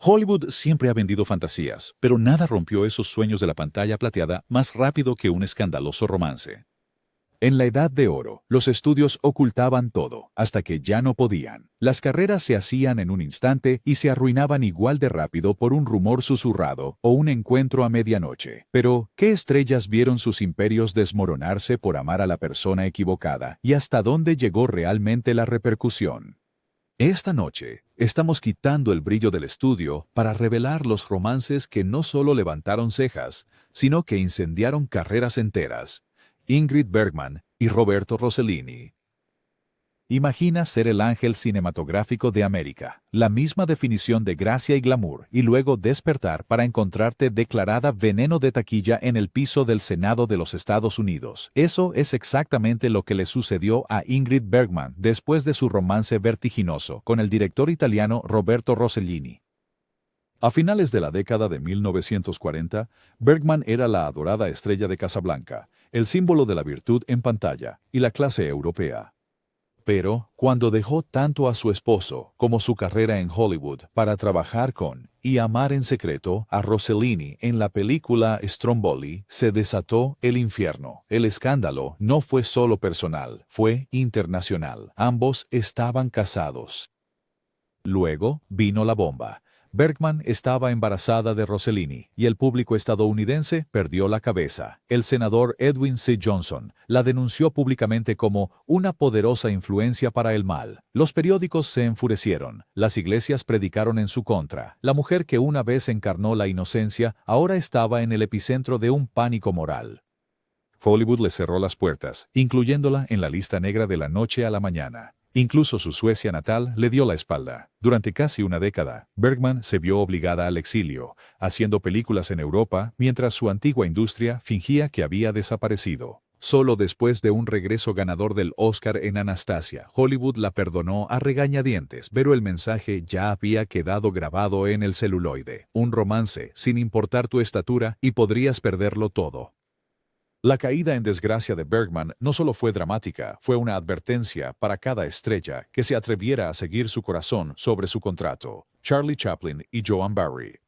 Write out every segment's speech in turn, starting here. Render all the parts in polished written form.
Hollywood siempre ha vendido fantasías, pero nada rompió esos sueños de la pantalla plateada más rápido que un escandaloso romance. En la Edad de Oro, los estudios ocultaban todo, hasta que ya no podían. Las carreras se hacían en un instante y se arruinaban igual de rápido por un rumor susurrado o un encuentro a medianoche. Pero, ¿qué estrellas vieron sus imperios desmoronarse por amar a la persona equivocada? ¿Y hasta dónde llegó realmente la repercusión? Esta noche, estamos quitando el brillo del estudio para revelar los romances que no solo levantaron cejas, sino que incendiaron carreras enteras. Ingrid Bergman y Roberto Rossellini. Imagina ser el ángel cinematográfico de América, la misma definición de gracia y glamour, y luego despertar para encontrarte declarada veneno de taquilla en el piso del Senado de los Estados Unidos. Eso es exactamente lo que le sucedió a Ingrid Bergman después de su romance vertiginoso con el director italiano Roberto Rossellini. A finales de la década de 1940, Bergman era la adorada estrella de Casablanca, el símbolo de la virtud en pantalla y la clase europea. Pero, cuando dejó tanto a su esposo como su carrera en Hollywood para trabajar con y amar en secreto a Rossellini en la película Stromboli, se desató el infierno. El escándalo no fue solo personal, fue internacional. Ambos estaban casados. Luego vino la bomba. Bergman estaba embarazada de Rossellini y el público estadounidense perdió la cabeza. El senador Edwin C. Johnson la denunció públicamente como una poderosa influencia para el mal. Los periódicos se enfurecieron, las iglesias predicaron en su contra. La mujer que una vez encarnó la inocencia ahora estaba en el epicentro de un pánico moral. Hollywood le cerró las puertas, incluyéndola en la lista negra de la noche a la mañana. Incluso su Suecia natal le dio la espalda. Durante casi una década, Bergman se vio obligada al exilio, haciendo películas en Europa mientras su antigua industria fingía que había desaparecido. Solo después de un regreso ganador del Oscar en Anastasia, Hollywood la perdonó a regañadientes, pero el mensaje ya había quedado grabado en el celuloide. Un romance, sin importar tu estatura, y podrías perderlo todo. La caída en desgracia de Bergman no solo fue dramática, fue una advertencia para cada estrella que se atreviera a seguir su corazón sobre su contrato. Charlie Chaplin y Joan Barry.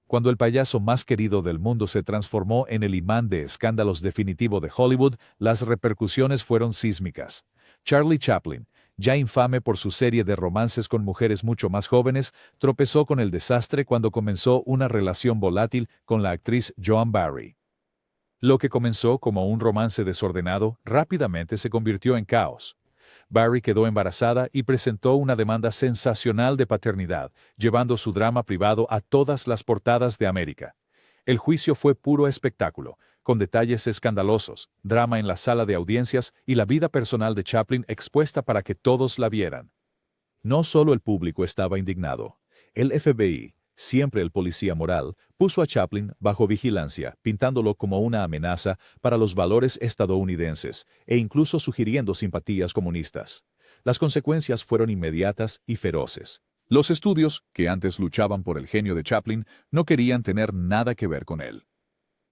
Cuando el payaso más querido del mundo se transformó en el imán de escándalos definitivo de Hollywood, las repercusiones fueron sísmicas. Charlie Chaplin, ya infame por su serie de romances con mujeres mucho más jóvenes, tropezó con el desastre cuando comenzó una relación volátil con la actriz Joan Barry. Lo que comenzó como un romance desordenado rápidamente se convirtió en caos. Barry quedó embarazada y presentó una demanda sensacional de paternidad, llevando su drama privado a todas las portadas de América. El juicio fue puro espectáculo, con detalles escandalosos, drama en la sala de audiencias y la vida personal de Chaplin expuesta para que todos la vieran. No solo el público estaba indignado. El FBI, siempre el policía moral, puso a Chaplin bajo vigilancia, pintándolo como una amenaza para los valores estadounidenses e incluso sugiriendo simpatías comunistas. Las consecuencias fueron inmediatas y feroces. Los estudios, que antes luchaban por el genio de Chaplin, no querían tener nada que ver con él.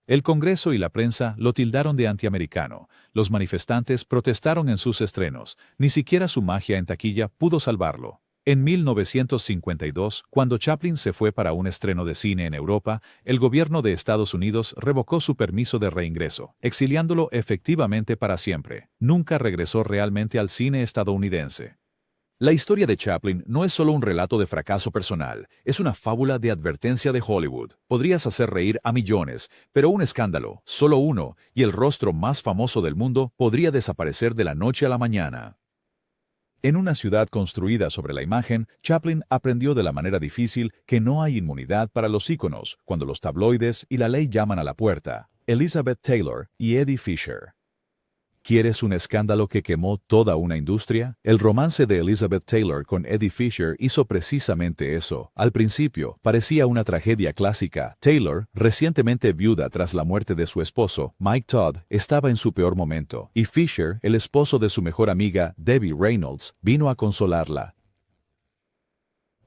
El Congreso y la prensa lo tildaron de antiamericano. Los manifestantes protestaron en sus estrenos. Ni siquiera su magia en taquilla pudo salvarlo. En 1952, cuando Chaplin se fue para un estreno de cine en Europa, el gobierno de Estados Unidos revocó su permiso de reingreso, exiliándolo efectivamente para siempre. Nunca regresó realmente al cine estadounidense. La historia de Chaplin no es solo un relato de fracaso personal, es una fábula de advertencia de Hollywood. Podrías hacer reír a millones, pero un escándalo, solo uno, y el rostro más famoso del mundo podría desaparecer de la noche a la mañana. En una ciudad construida sobre la imagen, Chaplin aprendió de la manera difícil que no hay inmunidad para los íconos cuando los tabloides y la ley llaman a la puerta. Elizabeth Taylor y Eddie Fisher. ¿Quieres un escándalo que quemó toda una industria? El romance de Elizabeth Taylor con Eddie Fisher hizo precisamente eso. Al principio, parecía una tragedia clásica. Taylor, recientemente viuda tras la muerte de su esposo, Mike Todd, estaba en su peor momento, y Fisher, el esposo de su mejor amiga, Debbie Reynolds, vino a consolarla.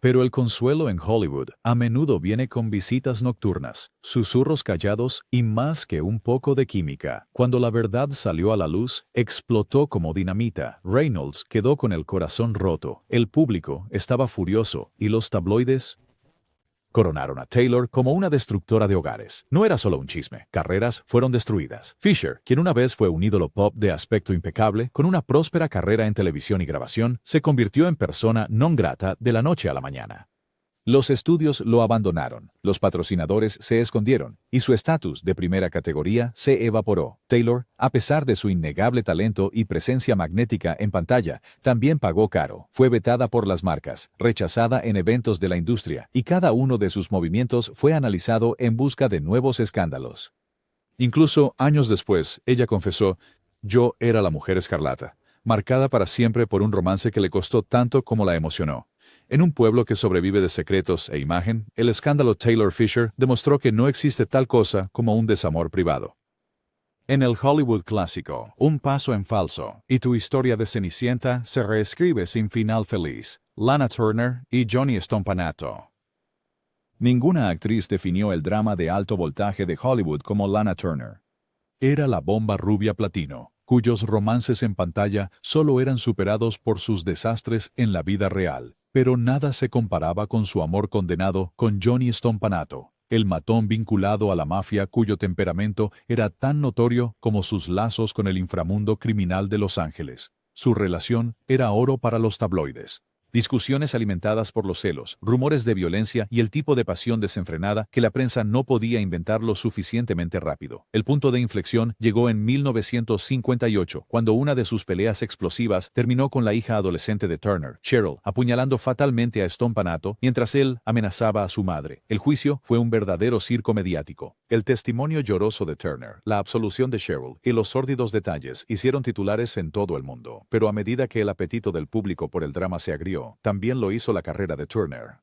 Pero el consuelo en Hollywood a menudo viene con visitas nocturnas, susurros callados y más que un poco de química. Cuando la verdad salió a la luz, explotó como dinamita. Reynolds quedó con el corazón roto, el público estaba furioso y los tabloides Coronaron a Taylor como una destructora de hogares. No era solo un chisme. Carreras fueron destruidas. Fisher, quien una vez fue un ídolo pop de aspecto impecable, con una próspera carrera en televisión y grabación, se convirtió en persona non grata de la noche a la mañana. Los estudios lo abandonaron, los patrocinadores se escondieron, y su estatus de primera categoría se evaporó. Taylor, a pesar de su innegable talento y presencia magnética en pantalla, también pagó caro. Fue vetada por las marcas, rechazada en eventos de la industria, y cada uno de sus movimientos fue analizado en busca de nuevos escándalos. Incluso años después, ella confesó: «Yo era la mujer escarlata, marcada para siempre por un romance que le costó tanto como la emocionó». En un pueblo que sobrevive de secretos e imagen, el escándalo Taylor Fisher demostró que no existe tal cosa como un desamor privado. En el Hollywood clásico, Un paso en falso, y tu historia de Cenicienta se reescribe sin final feliz, Lana Turner y Johnny Stompanato. Ninguna actriz definió el drama de alto voltaje de Hollywood como Lana Turner. Era la bomba rubia platino, cuyos romances en pantalla solo eran superados por sus desastres en la vida real. Pero nada se comparaba con su amor condenado con Johnny Stompanato, el matón vinculado a la mafia cuyo temperamento era tan notorio como sus lazos con el inframundo criminal de Los Ángeles. Su relación era oro para los tabloides. Discusiones alimentadas por los celos, rumores de violencia y el tipo de pasión desenfrenada que la prensa no podía inventar lo suficientemente rápido. El punto de inflexión llegó en 1958, cuando una de sus peleas explosivas terminó con la hija adolescente de Turner, Cheryl, apuñalando fatalmente a Stompanato mientras él amenazaba a su madre. El juicio fue un verdadero circo mediático. El testimonio lloroso de Turner, la absolución de Cheryl y los sórdidos detalles hicieron titulares en todo el mundo. Pero a medida que el apetito del público por el drama se agrió, también lo hizo la carrera de Turner.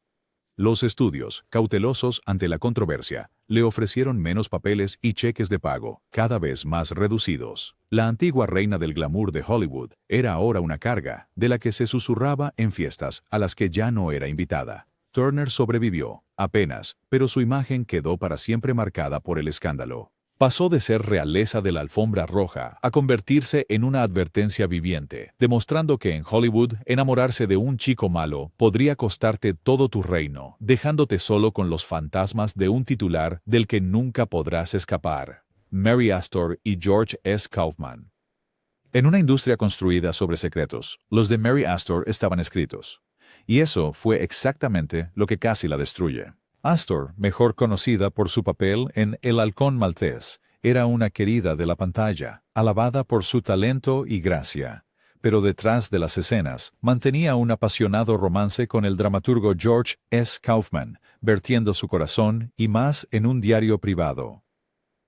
Los estudios, cautelosos ante la controversia, le ofrecieron menos papeles y cheques de pago, cada vez más reducidos. La antigua reina del glamour de Hollywood era ahora una carga, de la que se susurraba en fiestas a las que ya no era invitada. Turner sobrevivió, apenas, pero su imagen quedó para siempre marcada por el escándalo. Pasó de ser realeza de la alfombra roja a convertirse en una advertencia viviente, demostrando que en Hollywood enamorarse de un chico malo podría costarte todo tu reino, dejándote solo con los fantasmas de un titular del que nunca podrás escapar. Mary Astor y George S. Kaufman. En una industria construida sobre secretos, los de Mary Astor estaban escritos. Y eso fue exactamente lo que casi la destruye. Astor, mejor conocida por su papel en El Halcón Maltés, era una querida de la pantalla, alabada por su talento y gracia. Pero detrás de las escenas, mantenía un apasionado romance con el dramaturgo George S. Kaufman, vertiendo su corazón y más en un diario privado.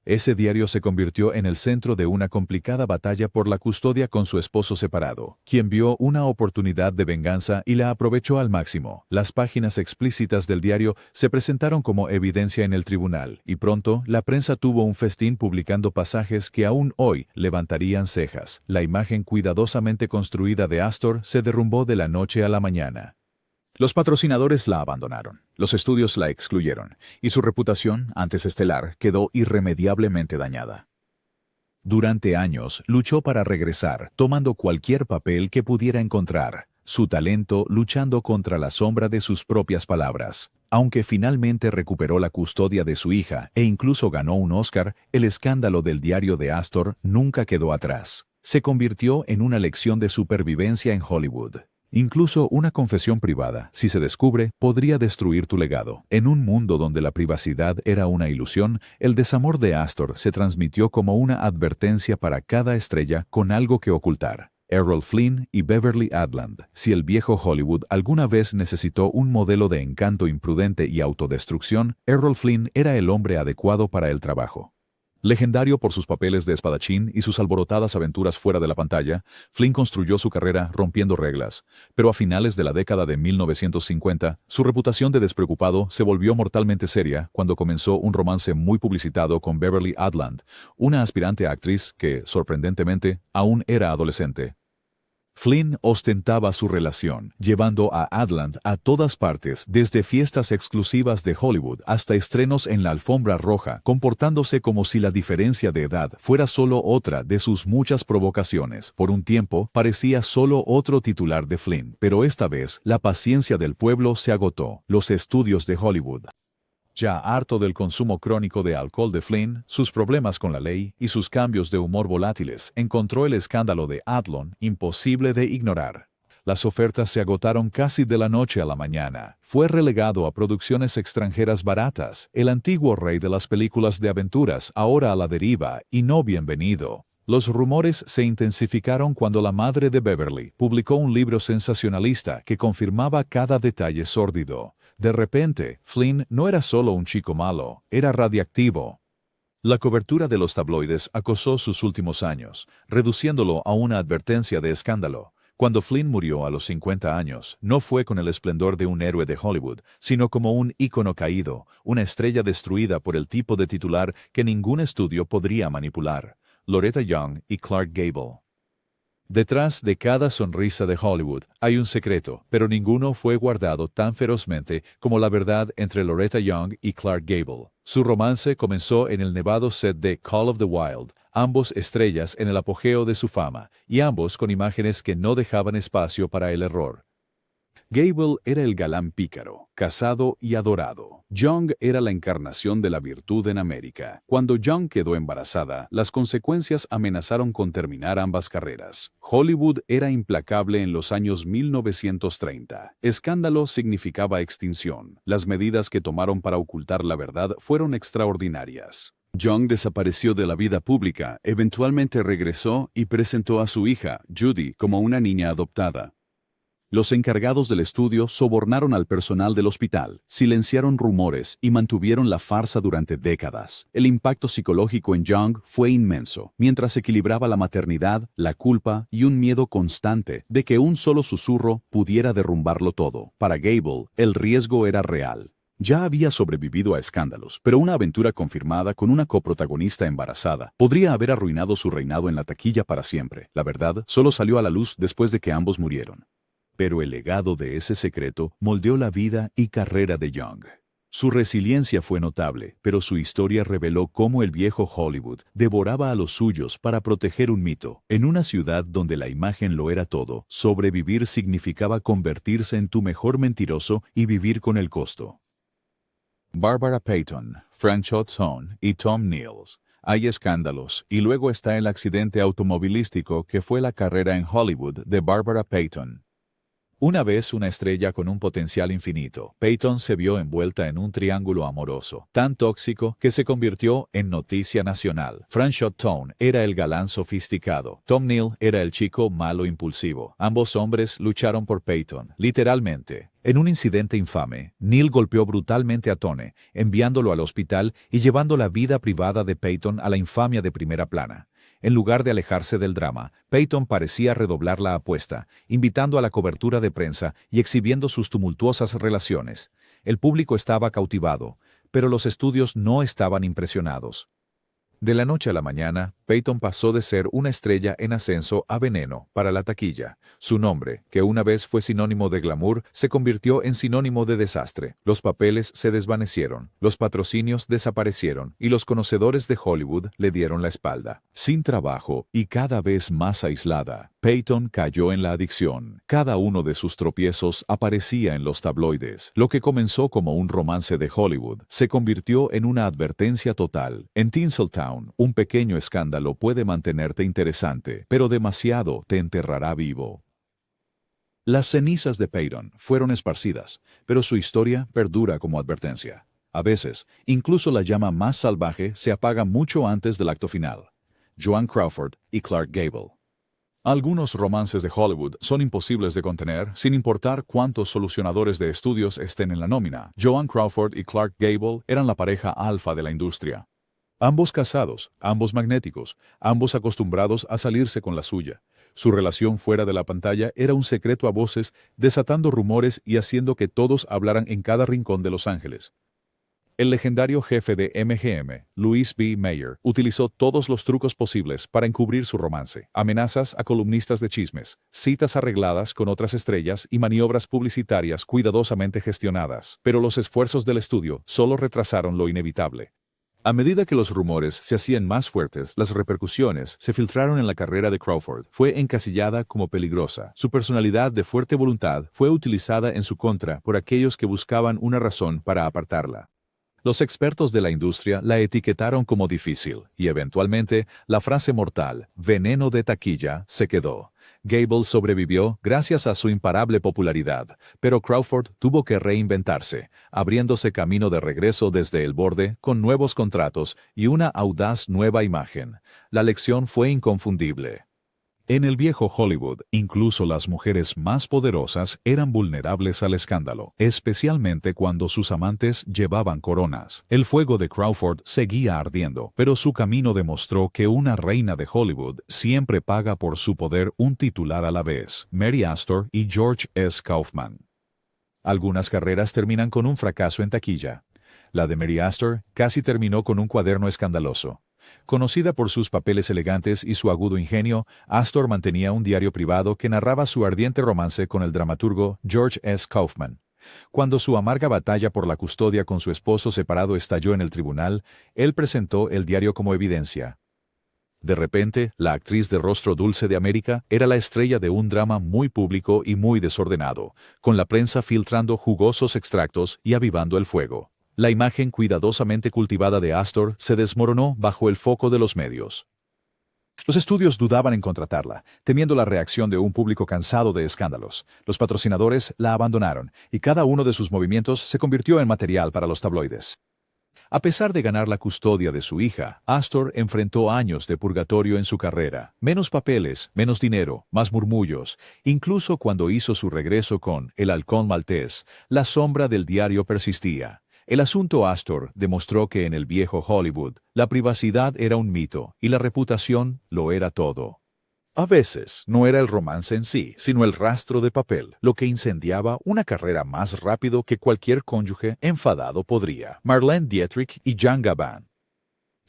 Ese diario se convirtió en el centro de una complicada batalla por la custodia con su esposo separado, quien vio una oportunidad de venganza y la aprovechó al máximo. Las páginas explícitas del diario se presentaron como evidencia en el tribunal, y pronto la prensa tuvo un festín publicando pasajes que aún hoy levantarían cejas. La imagen cuidadosamente construida de Astor se derrumbó de la noche a la mañana. Los patrocinadores la abandonaron, los estudios la excluyeron, y su reputación, antes estelar, quedó irremediablemente dañada. Durante años luchó para regresar, tomando cualquier papel que pudiera encontrar, su talento luchando contra la sombra de sus propias palabras. Aunque finalmente recuperó la custodia de su hija e incluso ganó un Oscar, el escándalo del diario de Astor nunca quedó atrás. Se convirtió en una lección de supervivencia en Hollywood. Incluso una confesión privada, si se descubre, podría destruir tu legado. En un mundo donde la privacidad era una ilusión, el desamor de Astor se transmitió como una advertencia para cada estrella con algo que ocultar. Errol Flynn y Beverly Adland. Si el viejo Hollywood alguna vez necesitó un modelo de encanto imprudente y autodestrucción, Errol Flynn era el hombre adecuado para el trabajo. Legendario por sus papeles de espadachín y sus alborotadas aventuras fuera de la pantalla, Flynn construyó su carrera rompiendo reglas, pero a finales de la década de 1950, su reputación de despreocupado se volvió mortalmente seria cuando comenzó un romance muy publicitado con Beverly Adland, una aspirante actriz que, sorprendentemente, aún era adolescente. Flynn ostentaba su relación, llevando a Adland a todas partes, desde fiestas exclusivas de Hollywood hasta estrenos en la alfombra roja, comportándose como si la diferencia de edad fuera solo otra de sus muchas provocaciones. Por un tiempo, parecía solo otro titular de Flynn, pero esta vez la paciencia del pueblo se agotó. Los estudios de Hollywood Ya harto del consumo crónico de alcohol de Flynn, sus problemas con la ley y sus cambios de humor volátiles, encontró el escándalo de Adlon imposible de ignorar. Las ofertas se agotaron casi de la noche a la mañana. Fue relegado a producciones extranjeras baratas, el antiguo rey de las películas de aventuras, ahora a la deriva y no bienvenido. Los rumores se intensificaron cuando la madre de Beverly publicó un libro sensacionalista que confirmaba cada detalle sórdido. De repente, Flynn no era solo un chico malo, era radiactivo. La cobertura de los tabloides acosó sus últimos años, reduciéndolo a una advertencia de escándalo. Cuando Flynn murió a los 50 años, no fue con el esplendor de un héroe de Hollywood, sino como un ícono caído, una estrella destruida por el tipo de titular que ningún estudio podría manipular: Loretta Young y Clark Gable. Detrás de cada sonrisa de Hollywood hay un secreto, pero ninguno fue guardado tan ferozmente como la verdad entre Loretta Young y Clark Gable. Su romance comenzó en el nevado set de Call of the Wild, ambos estrellas en el apogeo de su fama, y ambos con imágenes que no dejaban espacio para el error. Gable era el galán pícaro, casado y adorado. Young era la encarnación de la virtud en América. Cuando Young quedó embarazada, las consecuencias amenazaron con terminar ambas carreras. Hollywood era implacable en los años 1930. Escándalo significaba extinción. Las medidas que tomaron para ocultar la verdad fueron extraordinarias. Young desapareció de la vida pública, eventualmente regresó y presentó a su hija, Judy, como una niña adoptada. Los encargados del estudio sobornaron al personal del hospital, silenciaron rumores y mantuvieron la farsa durante décadas. El impacto psicológico en Young fue inmenso, mientras equilibraba la maternidad, la culpa y un miedo constante de que un solo susurro pudiera derrumbarlo todo. Para Gable, el riesgo era real. Ya había sobrevivido a escándalos, pero una aventura confirmada con una coprotagonista embarazada podría haber arruinado su reinado en la taquilla para siempre. La verdad solo salió a la luz después de que ambos murieron. Pero el legado de ese secreto moldeó la vida y carrera de Young. Su resiliencia fue notable, pero su historia reveló cómo el viejo Hollywood devoraba a los suyos para proteger un mito. En una ciudad donde la imagen lo era todo, sobrevivir significaba convertirse en tu mejor mentiroso y vivir con el costo. Barbara Payton, Franchot Zone y Tom Niels. Hay escándalos, y luego está el accidente automovilístico que fue la carrera en Hollywood de Barbara Payton. Una vez una estrella con un potencial infinito, Payton se vio envuelta en un triángulo amoroso, tan tóxico que se convirtió en noticia nacional. Franchot Zone era el galán sofisticado. Tom Neal era el chico malo impulsivo. Ambos hombres lucharon por Payton, literalmente. En un incidente infame, Neal golpeó brutalmente a Tone, enviándolo al hospital y llevando la vida privada de Payton a la infamia de primera plana. En lugar de alejarse del drama, Payton parecía redoblar la apuesta, invitando a la cobertura de prensa y exhibiendo sus tumultuosas relaciones. El público estaba cautivado, pero los estudios no estaban impresionados. De la noche a la mañana, Payton pasó de ser una estrella en ascenso a veneno para la taquilla. Su nombre, que una vez fue sinónimo de glamour, se convirtió en sinónimo de desastre. Los papeles se desvanecieron, los patrocinios desaparecieron y los conocedores de Hollywood le dieron la espalda. Sin trabajo y cada vez más aislada, Payton cayó en la adicción. Cada uno de sus tropiezos aparecía en los tabloides. Lo que comenzó como un romance de Hollywood se convirtió en una advertencia total. En Tinseltown, un pequeño escándalo puede mantenerte interesante, pero demasiado te enterrará vivo. Las cenizas de Payton fueron esparcidas, pero su historia perdura como advertencia. A veces, incluso la llama más salvaje se apaga mucho antes del acto final. Joan Crawford y Clark Gable. Algunos romances de Hollywood son imposibles de contener, sin importar cuántos solucionadores de estudios estén en la nómina. Joan Crawford y Clark Gable eran la pareja alfa de la industria. Ambos casados, ambos magnéticos, ambos acostumbrados a salirse con la suya. Su relación fuera de la pantalla era un secreto a voces, desatando rumores y haciendo que todos hablaran en cada rincón de Los Ángeles. El legendario jefe de MGM, Louis B. Mayer, utilizó todos los trucos posibles para encubrir su romance. Amenazas a columnistas de chismes, citas arregladas con otras estrellas y maniobras publicitarias cuidadosamente gestionadas. Pero los esfuerzos del estudio solo retrasaron lo inevitable. A medida que los rumores se hacían más fuertes, las repercusiones se filtraron en la carrera de Crawford. Fue encasillada como peligrosa. Su personalidad de fuerte voluntad fue utilizada en su contra por aquellos que buscaban una razón para apartarla. Los expertos de la industria la etiquetaron como difícil, y eventualmente la frase mortal, veneno de taquilla, se quedó. Gable sobrevivió gracias a su imparable popularidad, pero Crawford tuvo que reinventarse, abriéndose camino de regreso desde el borde con nuevos contratos y una audaz nueva imagen. La lección fue inconfundible. En el viejo Hollywood, incluso las mujeres más poderosas eran vulnerables al escándalo, especialmente cuando sus amantes llevaban coronas. El fuego de Crawford seguía ardiendo, pero su camino demostró que una reina de Hollywood siempre paga por su poder un titular a la vez: Mary Astor y George S. Kaufman. Algunas carreras terminan con un fracaso en taquilla. La de Mary Astor casi terminó con un cuaderno escandaloso. Conocida por sus papeles elegantes y su agudo ingenio, Astor mantenía un diario privado que narraba su ardiente romance con el dramaturgo George S. Kaufman. Cuando su amarga batalla por la custodia con su esposo separado estalló en el tribunal, él presentó el diario como evidencia. De repente, la actriz de rostro dulce de América era la estrella de un drama muy público y muy desordenado, con la prensa filtrando jugosos extractos y avivando el fuego. La imagen cuidadosamente cultivada de Astor se desmoronó bajo el foco de los medios. Los estudios dudaban en contratarla, temiendo la reacción de un público cansado de escándalos. Los patrocinadores la abandonaron, y cada uno de sus movimientos se convirtió en material para los tabloides. A pesar de ganar la custodia de su hija, Astor enfrentó años de purgatorio en su carrera. Menos papeles, menos dinero, más murmullos. Incluso cuando hizo su regreso con El Halcón Maltés, la sombra del diario persistía. El asunto Astor demostró que en el viejo Hollywood, la privacidad era un mito y la reputación lo era todo. A veces, no era el romance en sí, sino el rastro de papel, lo que incendiaba una carrera más rápido que cualquier cónyuge enfadado podría. Marlene Dietrich y Jean Gabin.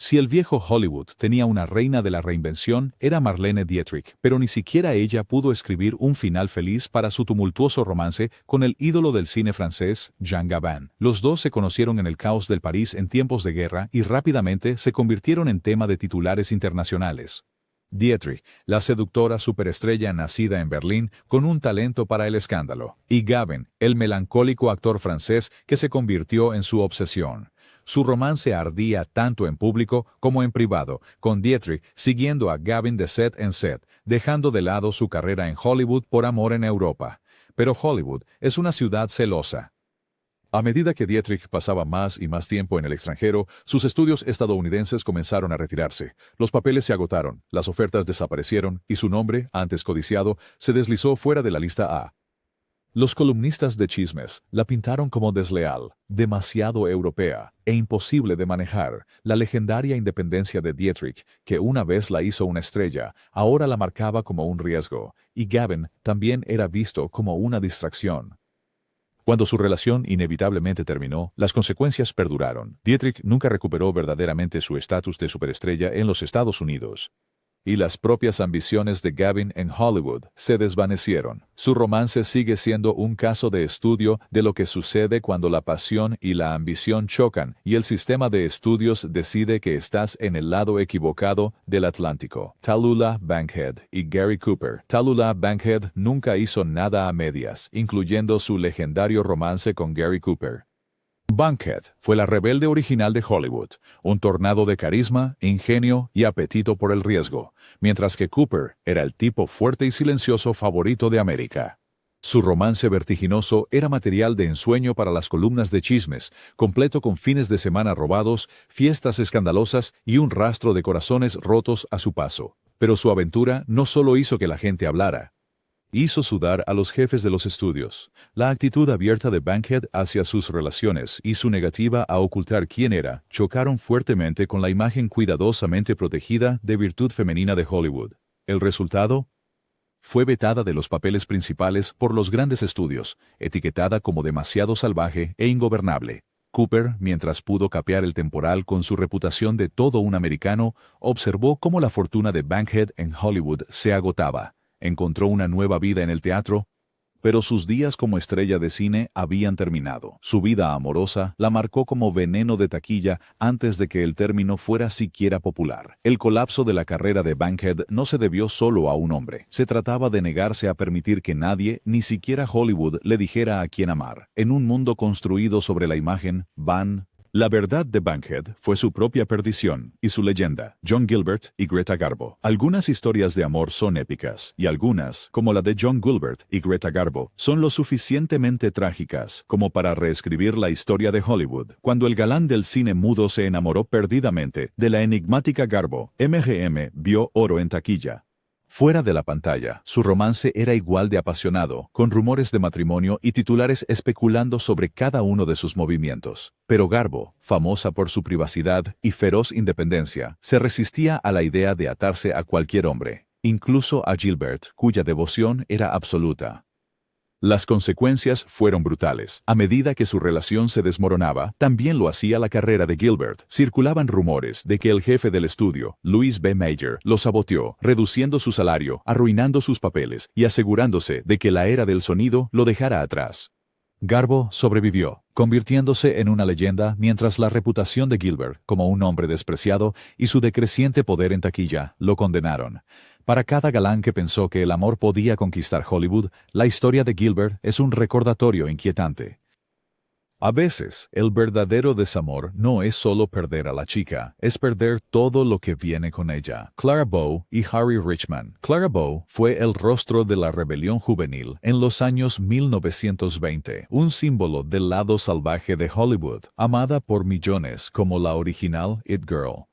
Si el viejo Hollywood tenía una reina de la reinvención, era Marlene Dietrich, pero ni siquiera ella pudo escribir un final feliz para su tumultuoso romance con el ídolo del cine francés, Jean Gabin. Los dos se conocieron en el caos del París en tiempos de guerra y rápidamente se convirtieron en tema de titulares internacionales. Dietrich, la seductora superestrella nacida en Berlín con un talento para el escándalo, y Gabin, el melancólico actor francés que se convirtió en su obsesión. Su romance ardía tanto en público como en privado, con Dietrich siguiendo a Gabin de set en set, dejando de lado su carrera en Hollywood por amor en Europa. Pero Hollywood es una ciudad celosa. A medida que Dietrich pasaba más y más tiempo en el extranjero, sus estudios estadounidenses comenzaron a retirarse. Los papeles se agotaron, las ofertas desaparecieron y su nombre, antes codiciado, se deslizó fuera de la lista A. Los columnistas de chismes la pintaron como desleal, demasiado europea e imposible de manejar. La legendaria independencia de Dietrich, que una vez la hizo una estrella, ahora la marcaba como un riesgo, y Gabin también era visto como una distracción. Cuando su relación inevitablemente terminó, las consecuencias perduraron. Dietrich nunca recuperó verdaderamente su estatus de superestrella en los Estados Unidos. Y las propias ambiciones de Gabin en Hollywood se desvanecieron. Su romance sigue siendo un caso de estudio de lo que sucede cuando la pasión y la ambición chocan y el sistema de estudios decide que estás en el lado equivocado del Atlántico. Tallulah Bankhead y Gary Cooper. Tallulah Bankhead nunca hizo nada a medias, incluyendo su legendario romance con Gary Cooper. Bankhead fue la rebelde original de Hollywood, un tornado de carisma, ingenio y apetito por el riesgo, mientras que Cooper era el tipo fuerte y silencioso favorito de América. Su romance vertiginoso era material de ensueño para las columnas de chismes, completo con fines de semana robados, fiestas escandalosas y un rastro de corazones rotos a su paso. Pero su aventura no solo hizo que la gente hablara. Hizo sudar a los jefes de los estudios. La actitud abierta de Bankhead hacia sus relaciones y su negativa a ocultar quién era chocaron fuertemente con la imagen cuidadosamente protegida de virtud femenina de Hollywood. ¿El resultado? Fue vetada de los papeles principales por los grandes estudios, etiquetada como demasiado salvaje e ingobernable. Cooper, mientras pudo capear el temporal con su reputación de todo un americano, observó cómo la fortuna de Bankhead en Hollywood se agotaba. Encontró una nueva vida en el teatro, pero sus días como estrella de cine habían terminado. Su vida amorosa la marcó como veneno de taquilla antes de que el término fuera siquiera popular. El colapso de la carrera de Bankhead no se debió solo a un hombre. Se trataba de negarse a permitir que nadie, ni siquiera Hollywood, le dijera a quién amar. En un mundo construido sobre la imagen, Van La verdad de Bankhead fue su propia perdición y su leyenda, John Gilbert y Greta Garbo. Algunas historias de amor son épicas, y algunas, como la de John Gilbert y Greta Garbo, son lo suficientemente trágicas como para reescribir la historia de Hollywood. Cuando el galán del cine mudo se enamoró perdidamente de la enigmática Garbo, MGM vio oro en taquilla. Fuera de la pantalla, su romance era igual de apasionado, con rumores de matrimonio y titulares especulando sobre cada uno de sus movimientos. Pero Garbo, famosa por su privacidad y feroz independencia, se resistía a la idea de atarse a cualquier hombre, incluso a Gilbert, cuya devoción era absoluta. Las consecuencias fueron brutales. A medida que su relación se desmoronaba, también lo hacía la carrera de Gilbert. Circulaban rumores de que el jefe del estudio, Louis B. Mayer, lo saboteó, reduciendo su salario, arruinando sus papeles y asegurándose de que la era del sonido lo dejara atrás. Garbo sobrevivió, convirtiéndose en una leyenda mientras la reputación de Gilbert como un hombre despreciado y su decreciente poder en taquilla lo condenaron. Para cada galán que pensó que el amor podía conquistar Hollywood, la historia de Gilbert es un recordatorio inquietante. A veces, el verdadero desamor no es solo perder a la chica, es perder todo lo que viene con ella. Clara Bow y Harry Richman. Clara Bow fue el rostro de la rebelión juvenil en los años 1920, un símbolo del lado salvaje de Hollywood, amada por millones como la original It Girl.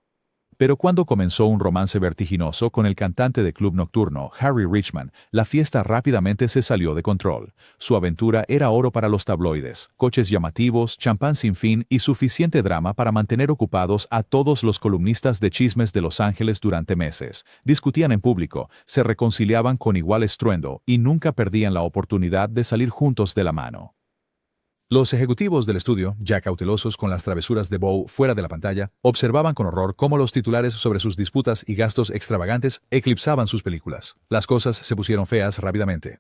Pero cuando comenzó un romance vertiginoso con el cantante de club nocturno, Harry Richman, la fiesta rápidamente se salió de control. Su aventura era oro para los tabloides, coches llamativos, champán sin fin y suficiente drama para mantener ocupados a todos los columnistas de chismes de Los Ángeles durante meses. Discutían en público, se reconciliaban con igual estruendo y nunca perdían la oportunidad de salir juntos de la mano. Los ejecutivos del estudio, ya cautelosos con las travesuras de Bow fuera de la pantalla, observaban con horror cómo los titulares sobre sus disputas y gastos extravagantes eclipsaban sus películas. Las cosas se pusieron feas rápidamente.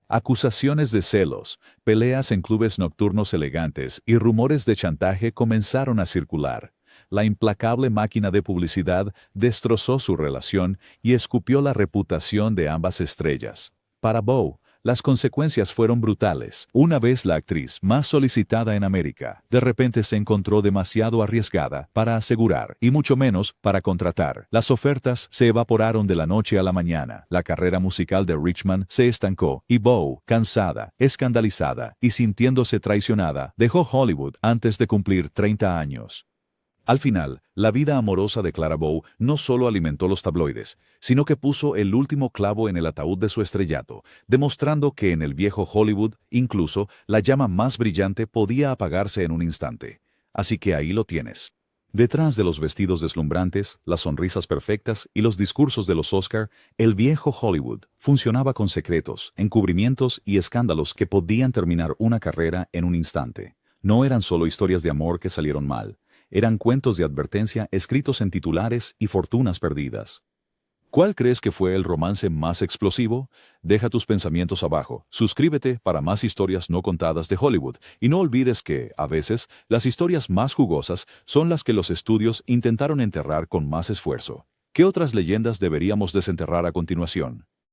Acusaciones de celos, peleas en clubes nocturnos elegantes y rumores de chantaje comenzaron a circular. La implacable máquina de publicidad destrozó su relación y escupió la reputación de ambas estrellas. Para Bow, las consecuencias fueron brutales. Una vez la actriz más solicitada en América, de repente se encontró demasiado arriesgada para asegurar, y mucho menos para contratar. Las ofertas se evaporaron de la noche a la mañana. La carrera musical de Richman se estancó, y Bow, cansada, escandalizada y sintiéndose traicionada, dejó Hollywood antes de cumplir 30 años. Al final, la vida amorosa de Clara Bow no solo alimentó los tabloides, sino que puso el último clavo en el ataúd de su estrellato, demostrando que en el viejo Hollywood, incluso, la llama más brillante podía apagarse en un instante. Así que ahí lo tienes. Detrás de los vestidos deslumbrantes, las sonrisas perfectas y los discursos de los Oscar, el viejo Hollywood funcionaba con secretos, encubrimientos y escándalos que podían terminar una carrera en un instante. No eran solo historias de amor que salieron mal. Eran cuentos de advertencia escritos en titulares y fortunas perdidas. ¿Cuál crees que fue el romance más explosivo? Deja tus pensamientos abajo. Suscríbete para más historias no contadas de Hollywood. Y no olvides que, a veces, las historias más jugosas son las que los estudios intentaron enterrar con más esfuerzo. ¿Qué otras leyendas deberíamos desenterrar a continuación?